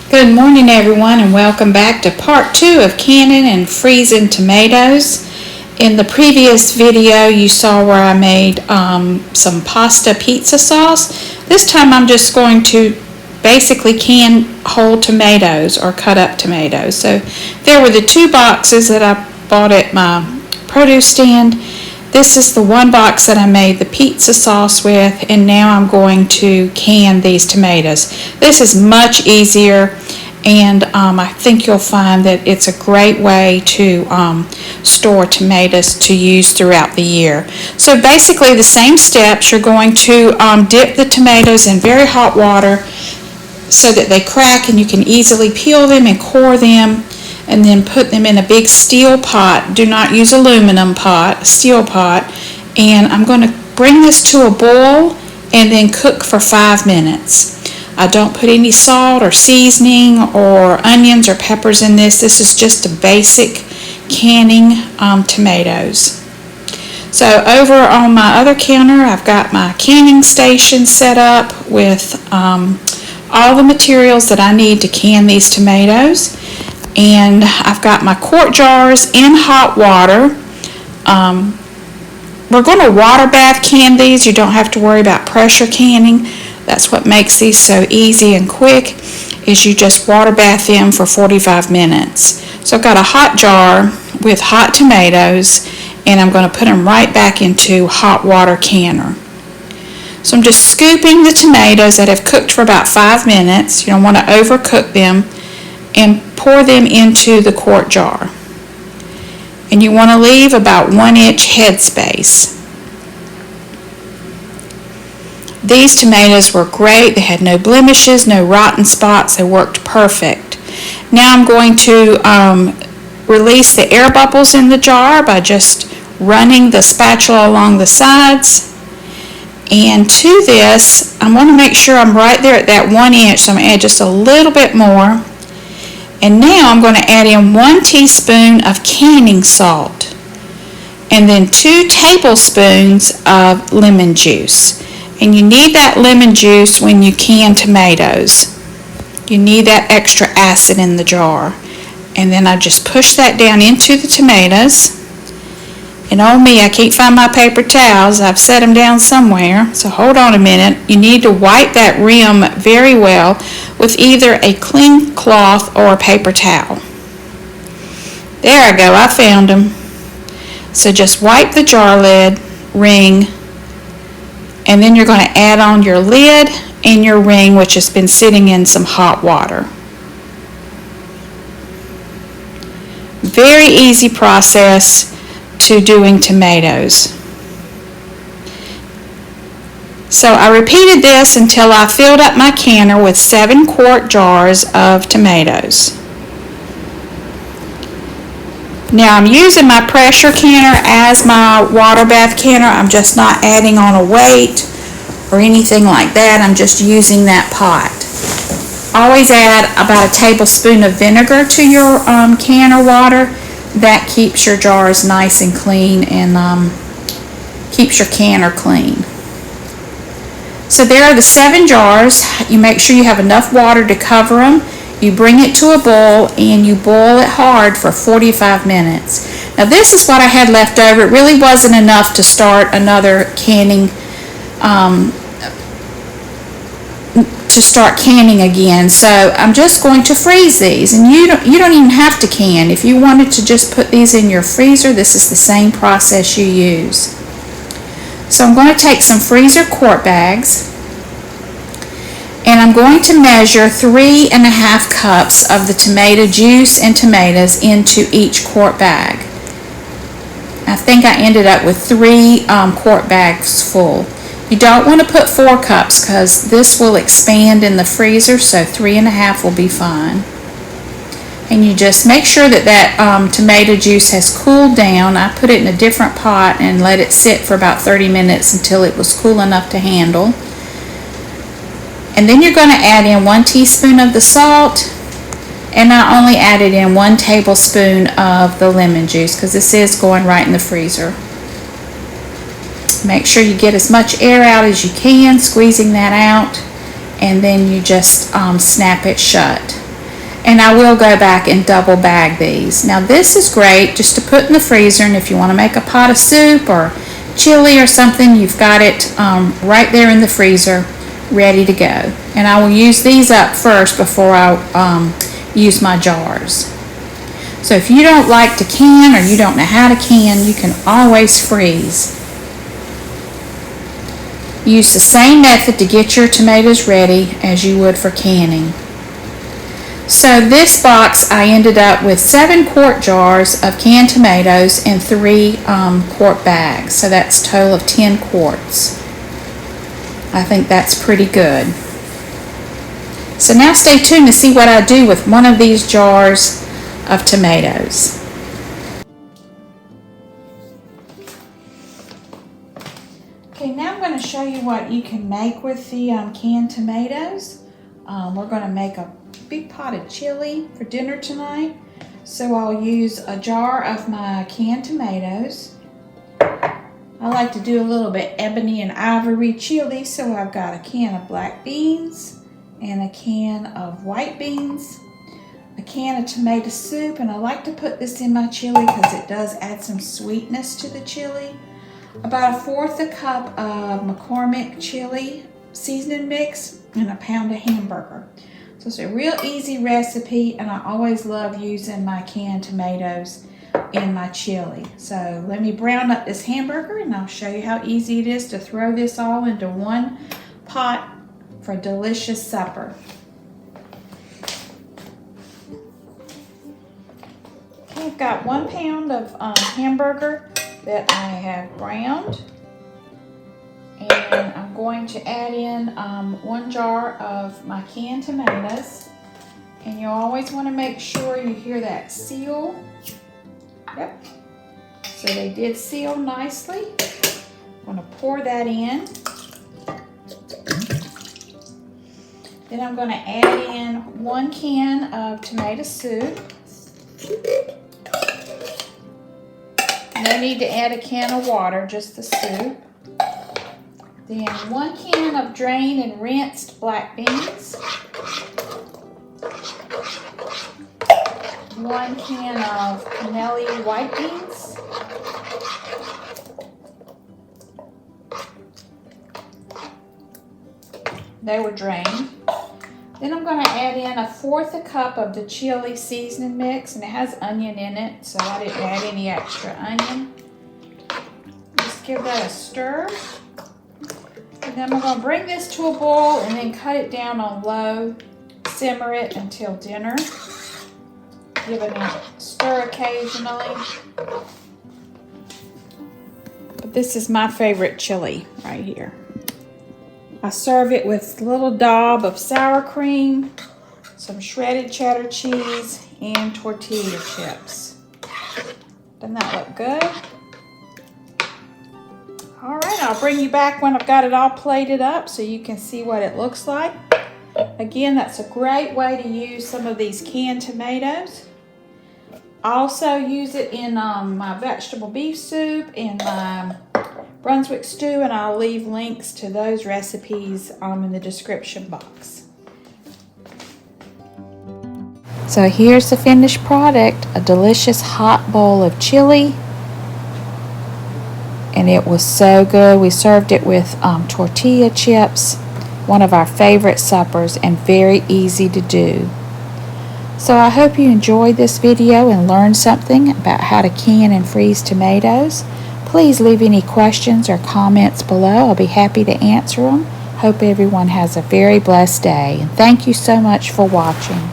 Good morning, everyone, and welcome back to part 2 of canning and freezing tomatoes. In the previous video, you saw where I made some pasta pizza sauce. This time I'm just going to basically can whole tomatoes or cut up tomatoes. So there were the 2 boxes that I bought at my produce stand. This is the 1 box that I made the pizza sauce with, and now I'm going to can these tomatoes. This is much easier, and I think you'll find that it's a great way to store tomatoes to use throughout the year. So basically the same steps. You're going to dip the tomatoes in very hot water so that they crack and you can easily peel them and core them, and then put them in a big steel pot. Do not use aluminum pot, a steel pot. And I'm going to bring this to a boil and then cook for 5 minutes. I don't put any salt or seasoning or onions or peppers in this. This is just a basic canning tomatoes. So over on my other counter, I've got my canning station set up with all the materials that I need to can these tomatoes. And I've got my quart jars in hot water. We're going to water bath can these. You don't have to worry about pressure canning. That's what makes these so easy and quick, is you just water bath them for 45 minutes. So I've got a hot jar with hot tomatoes, and I'm going to put them right back into hot water canner. So I'm just scooping the tomatoes that have cooked for about 5 minutes. You don't want to overcook them, and pour them into the quart jar. And you want to leave about 1 inch headspace. These tomatoes were great. They had no blemishes, no rotten spots. They worked perfect. Now I'm going to release the air bubbles in the jar by just running the spatula along the sides. And to this, I want to make sure I'm right there at that 1 inch, so I'm going to add just a little bit more. And now I'm going to add in 1 teaspoon of canning salt and then 2 tablespoons of lemon juice. And you need that lemon juice when you can tomatoes. You need that extra acid in the jar. And then I just push that down into the tomatoes. And on me, I can't find my paper towels. I've set them down somewhere. So hold on a minute. You need to wipe that rim very well with either a clean cloth or a paper towel. There I go. I found them. So just wipe the jar lid, ring, and then you're going to add on your lid and your ring, which has been sitting in some hot water. Very easy process to doing tomatoes. So I repeated this until I filled up my canner with 7 quart jars of tomatoes. Now I'm using my pressure canner as my water bath canner. I'm just not adding on a weight or anything like that. I'm just using that pot. Always add about a tablespoon of vinegar to your canner water. That keeps your jars nice and clean and keeps your canner clean. So there are the 7 jars. You make sure you have enough water to cover them. You bring it to a boil and you boil it hard for 45 minutes. Now this is what I had left over. It really wasn't enough to start another canning, to start canning again. So I'm just going to freeze these, and you don't even have to can. If you wanted to just put these in your freezer, this is the same process you use. So I'm going to take some freezer quart bags, and I'm going to measure 3.5 cups of the tomato juice and tomatoes into each quart bag. I think I ended up with 3 quart bags full. You don't want to put 4 cups because this will expand in the freezer, so 3.5 will be fine. And you just make sure that tomato juice has cooled down. I put it in a different pot and let it sit for about 30 minutes until it was cool enough to handle. And then you're going to add in 1 teaspoon of the salt, and I only added in 1 tablespoon of the lemon juice because this is going right in the freezer. Make sure you get as much air out as you can, squeezing that out, and then you just snap it shut. And I will go back and double bag these. Now this is great just to put in the freezer, and if you want to make a pot of soup or chili or something, you've got it right there in the freezer ready to go. And I will use these up first before I use my jars. So if you don't like to can or you don't know how to can, you can always freeze. Use the same method to get your tomatoes ready as you would for canning. So this box, I ended up with 7 quart jars of canned tomatoes and 3 quart bags. So that's a total of 10 quarts. I think that's pretty good. So now stay tuned to see what I do with one of these jars of tomatoes. Okay, now I'm going to show you what you can make with the canned tomatoes. We're going to make a big pot of chili for dinner tonight. So I'll use a jar of my canned tomatoes. I like to do a little bit ebony and ivory chili, so I've got a can of black beans and a can of white beans, a can of tomato soup, and I like to put this in my chili because it does add some sweetness to the chili. About 1/4 cup of McCormick chili seasoning mix and a pound of hamburger. So it's a real easy recipe, and I always love using my canned tomatoes in my chili. So let me brown up this hamburger, and I'll show you how easy it is to throw this all into one pot for a delicious supper. Okay, I've got 1 pound of hamburger that I have browned, and I'm going to add in 1 jar of my canned tomatoes, and you always want to make sure you hear that seal. Yep, so they did seal nicely. I'm going to pour that in. Then I'm going to add in 1 can of tomato soup. No need to add a can of water, just the soup. Then 1 can of drained and rinsed black beans. 1 can of Pinelli white beans. They were drained. Then I'm going to add in 1/4 cup of the chili seasoning mix, and it has onion in it, so I didn't add any extra onion. Just give that a stir. And then I'm going to bring this to a boil and then cut it down on low, simmer it until dinner. Give it a stir occasionally. But this is my favorite chili right here. I serve it with a little daub of sour cream, some shredded cheddar cheese, and tortilla chips. Doesn't that look good? All right, I'll bring you back when I've got it all plated up so you can see what it looks like. Again, that's a great way to use some of these canned tomatoes. I also use it in my vegetable beef soup and my Brunswick Stew, and I'll leave links to those recipes in the description box. So here's the finished product, a delicious hot bowl of chili, and it was so good. We served it with tortilla chips, one of our favorite suppers, and very easy to do. So I hope you enjoyed this video and learned something about how to can and freeze tomatoes. Please leave any questions or comments below. I'll be happy to answer them. Hope everyone has a very blessed day, and thank you so much for watching.